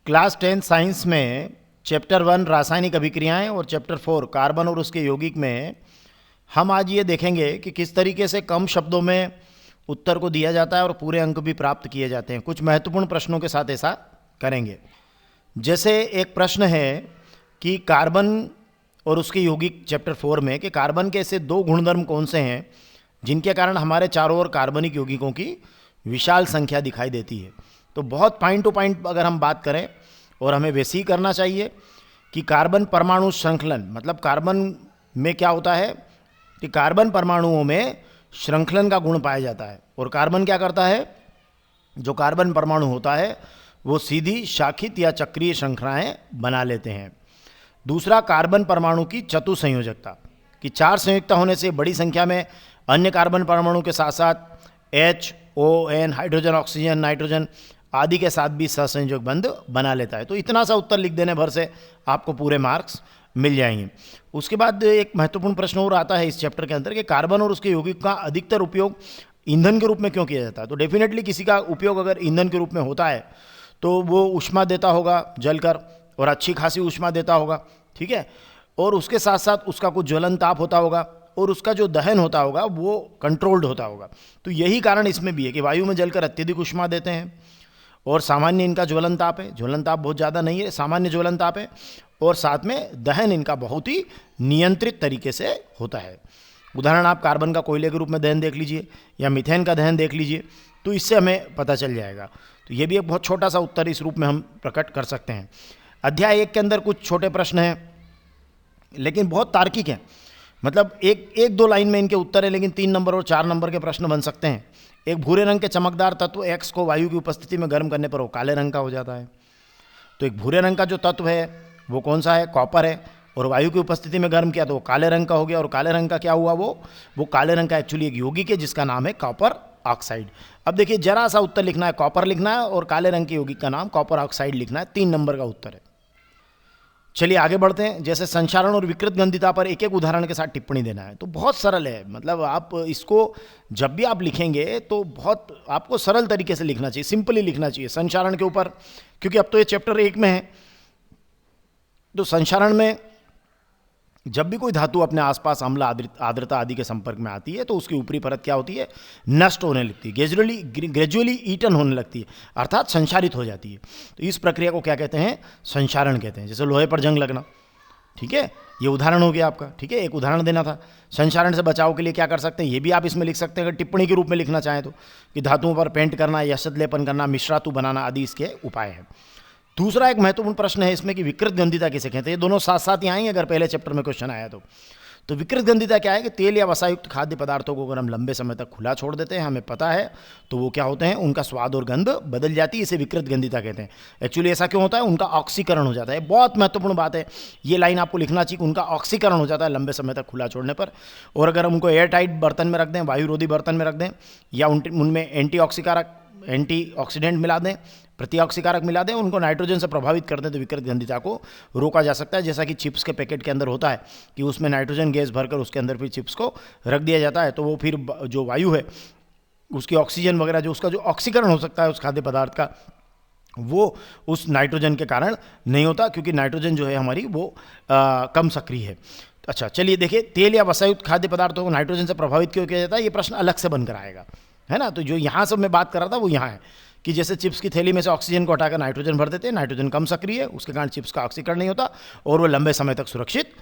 Class 10 science में chapter 1 रासायनिक अभिक्रियाएं और चैप्टर 4 कार्बन और उसके यौगिक में हम आज ये देखेंगे कि किस तरीके से कम शब्दों में उत्तर को दिया जाता है और पूरे अंक भी प्राप्त किए जाते हैं। कुछ महत्वपूर्ण प्रश्नों के साथ ऐसा करेंगे। जैसे एक प्रश्न है कि कार्बन और उसके यौगिक चैप्टर 4 में कि कार्बन के ऐसे दो गुणधर्म कौन से हैं जिनके कारण हमारे चारों ओर कार्बनिक यौगिकों की विशाल संख्या दिखाई देती है। तो बहुत पॉइंट टू पॉइंट अगर हम बात करें, और हमें वैसे ही करना चाहिए कि कार्बन परमाणु श्रृंखलन, मतलब कार्बन में क्या होता है कि कार्बन परमाणुओं में श्रृंखलन का गुण पाया जाता है। और कार्बन क्या करता है, जो कार्बन परमाणु होता है वो सीधी शाखित या चक्रीय श्रृंखलाएं बना लेते हैं। दूसरा, कार्बन परमाणु की चतुसंयोजकता, कि चार संयुक्ता होने से बड़ी संख्या में अन्य कार्बन परमाणु के साथ साथ H, O, N, hydrogen, oxygen, nitrogen आदि के साथ भी सहसंयोजक बंध बना लेता है। तो इतना सा उत्तर लिख देने भर से आपको पूरे मार्क्स मिल जाएंगे। उसके बाद एक महत्वपूर्ण प्रश्न और आता है इस चैप्टर के अंदर कि कार्बन और उसके यौगिक का अधिकतर उपयोग ईंधन के रूप में क्यों किया जाता है। तो डेफिनेटली किसी का उपयोग अगर ईंधन के रूप में होता है तो वो ऊष्मा देता होगा जलकर, और अच्छी खासी ऊष्मा देता होगा, ठीक है, और उसके साथ साथ उसका कुछ ज्वलन ताप होता होगा और उसका जो दहन होता होगा वो कंट्रोल्ड होता होगा। तो यही कारण इसमें भी है कि वायु में जलकर अत्यधिक ऊष्मा देते हैं और सामान्य इनका ज्वलन ताप है, ज्वलन ताप बहुत ज़्यादा नहीं है, सामान्य ज्वलन ताप है, और साथ में दहन इनका बहुत ही नियंत्रित तरीके से होता है। उदाहरण आप कार्बन का कोयले के रूप में दहन देख लीजिए या मीथेन का दहन देख लीजिए, तो इससे हमें पता चल जाएगा। तो ये भी एक बहुत छोटा सा उत्तर इस रूप में हम प्रकट कर सकते हैं। अध्याय 1 के अंदर कुछ छोटे प्रश्न हैं लेकिन बहुत तार्किक हैं, मतलब एक दो लाइन में इनके उत्तर है, लेकिन 3 नंबर और 4 नंबर के प्रश्न बन सकते हैं। एक भूरे रंग के चमकदार तत्व X को वायु की उपस्थिति में गर्म करने पर वो काले रंग का हो जाता है। तो एक भूरे रंग का जो तत्व है वो कौन सा है, कॉपर है, और वायु की उपस्थिति में गर्म किया तो वो काले रंग का हो गया। और काले रंग का क्या हुआ, वो काले रंग का एक्चुअली एक यौगिक है जिसका नाम है कॉपर ऑक्साइड। अब देखिए, जरा सा उत्तर लिखना है, कॉपर लिखना है और काले रंग के यौगिक का नाम कॉपर ऑक्साइड लिखना है। 3 नंबर का उत्तर है। चलिए आगे बढ़ते हैं। जैसे संक्षारण और विकृत गंधिता पर एक एक उदाहरण के साथ टिप्पणी देना है। तो बहुत सरल है, मतलब आप इसको जब भी आप लिखेंगे तो बहुत आपको सरल तरीके से लिखना चाहिए, सिंपली लिखना चाहिए संक्षारण के ऊपर, क्योंकि अब तो ये चैप्टर 1 में है। तो संक्षारण में जब भी कोई धातु अपने आसपास अम्ल, आर्द्रता आदि के संपर्क में आती है तो उसकी ऊपरी परत क्या होती है, नष्ट होने लगती है, ग्रेजुअली ईटन होने लगती है, अर्थात संक्षारित हो जाती है। तो इस प्रक्रिया को क्या कहते हैं, संक्षारण कहते हैं। जैसे लोहे पर जंग लगना, ठीक है, ये उदाहरण हो गया आपका, ठीक है, एक उदाहरण देना था। संक्षारण से बचाव के लिए क्या कर सकते हैं, ये भी आप इसमें लिख सकते हैं अगर टिप्पणी के रूप में लिखना चाहें तो, कि धातुओं पर पेंट करना, यशद लेपन करना, मिश्रातु बनाना आदि इसके उपाय हैं। दूसरा एक महत्वपूर्ण प्रश्न है इसमें कि विकृत गंधिता किसे कहते हैं। ये दोनों साथ साथ ही आएंगे अगर पहले चैप्टर में क्वेश्चन आया तो विकृत गंधिता क्या है कि तेल या वसायुक्त खाद्य पदार्थों को अगर हम लंबे समय तक खुला छोड़ देते हैं, हमें पता है, तो वो क्या होते हैं, उनका स्वाद और गंध बदल जाती है। इसे विकृत गंधिता कहते हैं। एक्चुअली ऐसा क्यों होता है, उनका ऑक्सीकरण हो जाता है। बहुत महत्वपूर्ण बात है, ये लाइन आपको लिखना चाहिए, उनका ऑक्सीकरण हो जाता है लंबे समय तक खुला छोड़ने पर। और अगर हम उनको एयर टाइट बर्तन में रख दें, वायुरोधी बर्तन में रख दें, या उनमें एंटीऑक्सीडेंट मिला दें, प्रतिऑक्सीकारक मिला दें, उनको नाइट्रोजन से प्रभावित कर दें, तो विकृत गंधिता को रोका जा सकता है। जैसा कि चिप्स के पैकेट के अंदर होता है कि उसमें नाइट्रोजन गैस भरकर उसके अंदर फिर चिप्स को रख दिया जाता है, तो वो फिर जो वायु है उसकी ऑक्सीजन वगैरह, जो उसका जो ऑक्सीकरण हो सकता है उस खाद्य पदार्थ का, वो उस नाइट्रोजन के कारण नहीं होता, क्योंकि नाइट्रोजन जो है हमारी वो कम सक्रिय है। अच्छा, चलिए देखिए, तेल या वसायुक्त खाद्य पदार्थों को नाइट्रोजन से प्रभावित क्यों किया जाता है, ये प्रश्न अलग से बनकर आएगा, है ना। तो जो यहाँ से मैं बात कर रहा था वो यहाँ है कि जैसे चिप्स की थैली में से ऑक्सीजन को हटाकर नाइट्रोजन भर देते हैं, नाइट्रोजन कम सक्रिय है, उसके कारण चिप्स का ऑक्सीकरण नहीं होता और वो लंबे समय तक सुरक्षित